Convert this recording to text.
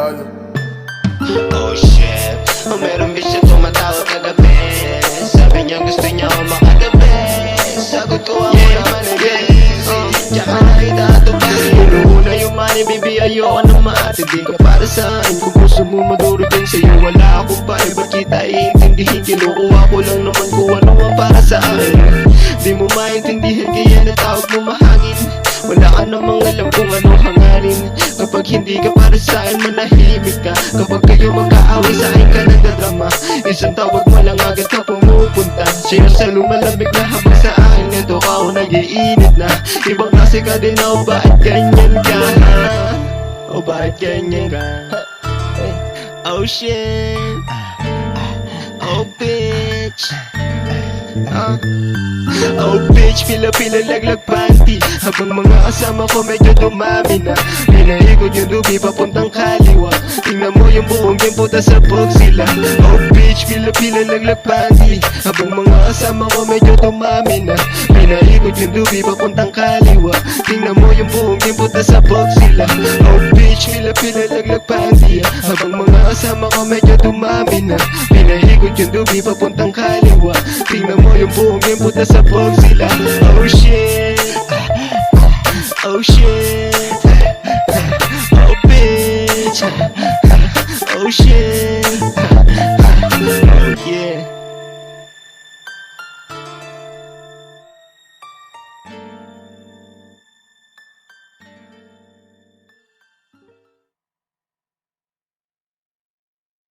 Panalo. Oh shit, meron bitch na tumatawag kagabi. Sabi niya gusto niya ako makagabi. Sagot ko ako naman ang busy. Tsaka nakita ito pa rin. Una yung money baby, ayoko na maatindi ka para sa akin. Kung gusto mo maduro din sa'yo, wala akong pare. Ba't kita iintindihin? Kinukuha ko lang naman kung ano ang para sa akin. Di mo maintindihan kaya natawag mo mahangin. Wala ka namang alam kung ano hangarin. Kapag hindi ka para sa akin, manahimik ka. Kapag kayo magkaaway sa akin ka nagdadrama, isang tawag mo lang agad ka pumupunta. Siya sa lumalamig na habang sa akin ito ka o nag-iinit na. Ibang klase ka din o bakit ganyan ka? O bakit ganyan ka? Oh shit. Oh bitch. Oh bitch, pila-pila laglag panty. Habang mga kasama ko medyo dumami na. Pinaikot yung dubi papuntang kaliwa. Tingnan mo yung buong game puta sa sila. Oh bitch, pila-pila laglag panty. Habang mga kasama ko medyo dumami na. Pinaikot yung dubi papuntang kaliwa. Tingnan mo yung buong game puta sa sila. Oh bitch, pila-pila laglag panty. Habang mga kasama ko medyo dumami na. Pinaikot yung dubi papuntang kaliwa. Tingnan mo yung buong game puta sa sila. Oh shit. Oh shit. Oh bitch. Oh shit.